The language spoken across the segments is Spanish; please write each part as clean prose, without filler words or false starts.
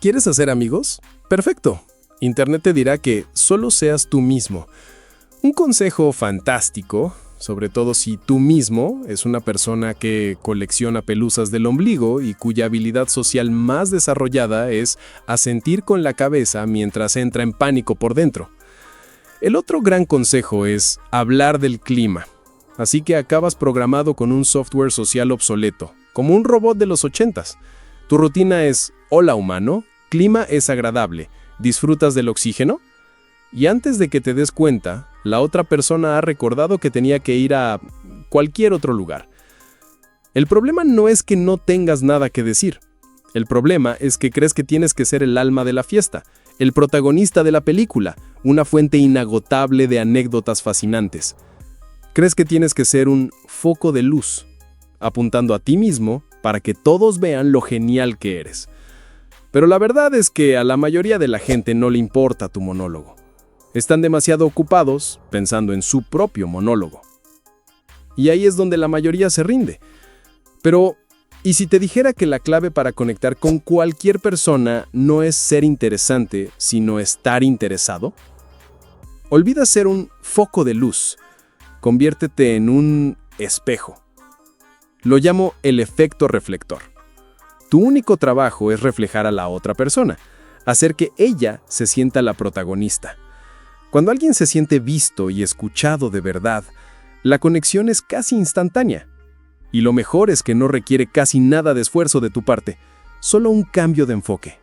¿Quieres hacer amigos? Perfecto. Internet te dirá que solo seas tú mismo. Un consejo fantástico, sobre todo si tú mismo es una persona que colecciona pelusas del ombligo y cuya habilidad social más desarrollada es asentir con la cabeza mientras entra en pánico por dentro. El otro gran consejo es hablar del clima. Así que acabas programado con un software social obsoleto, como un robot de los 80s. Tu rutina es: hola humano, clima es agradable, ¿disfrutas del oxígeno? Y antes de que te des cuenta, la otra persona ha recordado que tenía que ir a cualquier otro lugar. El problema no es que no tengas nada que decir. El problema es que crees que tienes que ser el alma de la fiesta, el protagonista de la película, una fuente inagotable de anécdotas fascinantes. Crees que tienes que ser un foco de luz, apuntando a ti mismo para que todos vean lo genial que eres. Pero la verdad es que a la mayoría de la gente no le importa tu monólogo. Están demasiado ocupados pensando en su propio monólogo. Y ahí es donde la mayoría se rinde. Pero, ¿y si te dijera que la clave para conectar con cualquier persona no es ser interesante, sino estar interesado? Olvida ser un foco de luz. Conviértete en un espejo. Lo llamo el efecto reflector. Tu único trabajo es reflejar a la otra persona, hacer que ella se sienta la protagonista. Cuando alguien se siente visto y escuchado de verdad, la conexión es casi instantánea. Y lo mejor es que no requiere casi nada de esfuerzo de tu parte, solo un cambio de enfoque.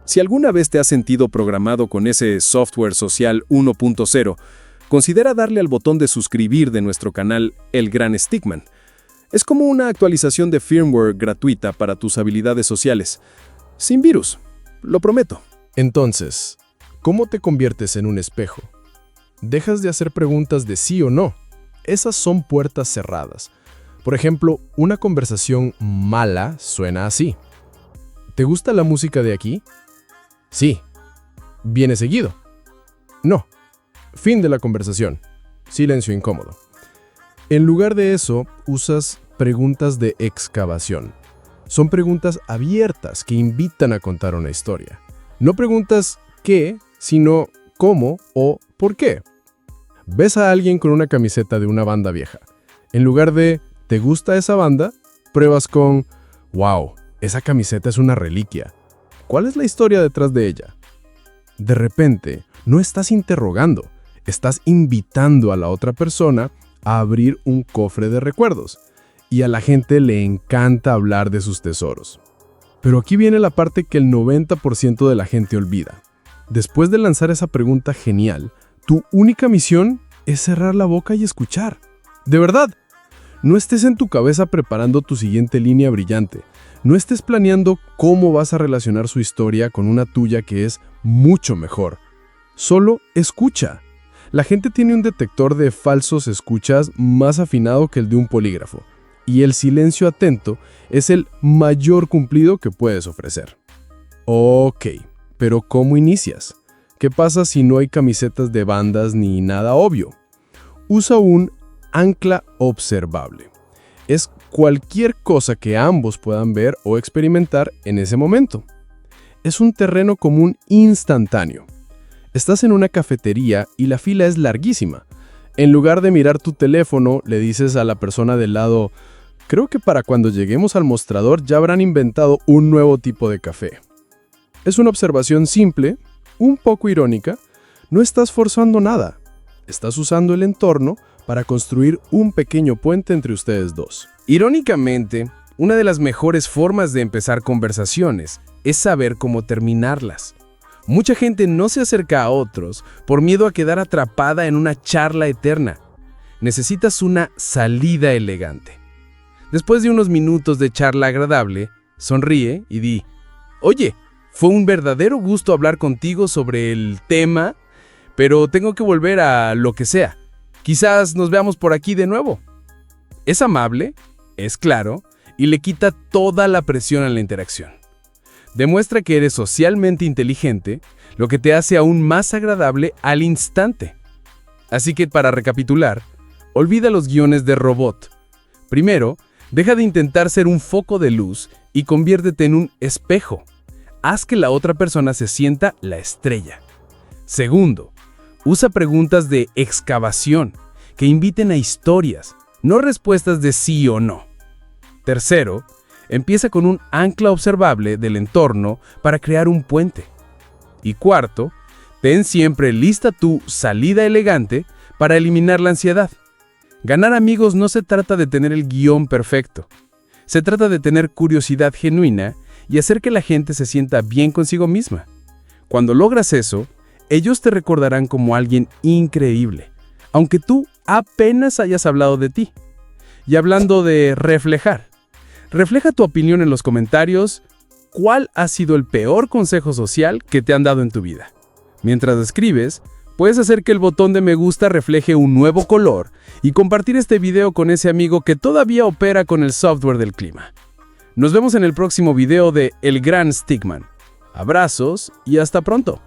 Si alguna vez te has sentido programado con ese software social 1.0, considera darle al botón de suscribir de nuestro canal El Gran Stickman. Es como una actualización de firmware gratuita para tus habilidades sociales. Sin virus, lo prometo. Entonces, ¿cómo te conviertes en un espejo? Dejas de hacer preguntas de sí o no. Esas son puertas cerradas. Por ejemplo, una conversación mala suena así. ¿Te gusta la música de aquí? Sí. ¿Viene seguido? No. Fin de la conversación. Silencio incómodo. En lugar de eso, usas preguntas de excavación. Son preguntas abiertas que invitan a contar una historia. No preguntas qué, sino cómo o por qué. Ves a alguien con una camiseta de una banda vieja. En lugar de ¿te gusta esa banda?, pruebas con wow, esa camiseta es una reliquia. ¿Cuál es la historia detrás de ella? De repente, no estás interrogando. Estás invitando a la otra persona a abrir un cofre de recuerdos, y a la gente le encanta hablar de sus tesoros. Pero aquí viene la parte que el 90% de la gente olvida. Después de lanzar esa pregunta genial, tu única misión es cerrar la boca y escuchar. De verdad, no estés en tu cabeza preparando tu siguiente línea brillante. No estés planeando cómo vas a relacionar su historia con una tuya que es mucho mejor. Solo escucha. La gente tiene un detector de falsos escuchas más afinado que el de un polígrafo, y el silencio atento es el mayor cumplido que puedes ofrecer. Ok, pero ¿cómo inicias? ¿Qué pasa si no hay camisetas de bandas ni nada obvio? Usa un ancla observable. Es cualquier cosa que ambos puedan ver o experimentar en ese momento. Es un terreno común instantáneo. Estás en una cafetería y la fila es larguísima. En lugar de mirar tu teléfono, le dices a la persona del lado: creo que para cuando lleguemos al mostrador ya habrán inventado un nuevo tipo de café. Es una observación simple, un poco irónica. No estás forzando nada. Estás usando el entorno para construir un pequeño puente entre ustedes dos. Irónicamente, una de las mejores formas de empezar conversaciones es saber cómo terminarlas. Mucha gente no se acerca a otros por miedo a quedar atrapada en una charla eterna. Necesitas una salida elegante. Después de unos minutos de charla agradable, sonríe y di: oye, fue un verdadero gusto hablar contigo sobre el tema, pero tengo que volver a lo que sea. Quizás nos veamos por aquí de nuevo. Es amable, es claro, y le quita toda la presión a la interacción. Demuestra que eres socialmente inteligente, lo que te hace aún más agradable al instante. Así que, para recapitular, olvida los guiones de robot. Primero, deja de intentar ser un foco de luz y conviértete en un espejo. haz que la otra persona se sienta la estrella. Segundo, usa preguntas de excavación que inviten a historias, no respuestas de sí o no. Tercero, empieza con un ancla observable del entorno para crear un puente. Y cuarto, ten siempre lista tu salida elegante para eliminar la ansiedad. Ganar amigos no se trata de tener el guión perfecto. Se trata de tener curiosidad genuina y hacer que la gente se sienta bien consigo misma. Cuando logras eso, ellos te recordarán como alguien increíble, aunque tú apenas hayas hablado de ti. Y hablando de reflejar, refleja tu opinión en los comentarios. ¿Cuál ha sido el peor consejo social que te han dado en tu vida? Mientras escribes, puedes hacer que el botón de me gusta refleje un nuevo color y compartir este video con ese amigo que todavía opera con el software del clima. Nos vemos en el próximo video de El Gran Stickman. Abrazos y hasta pronto.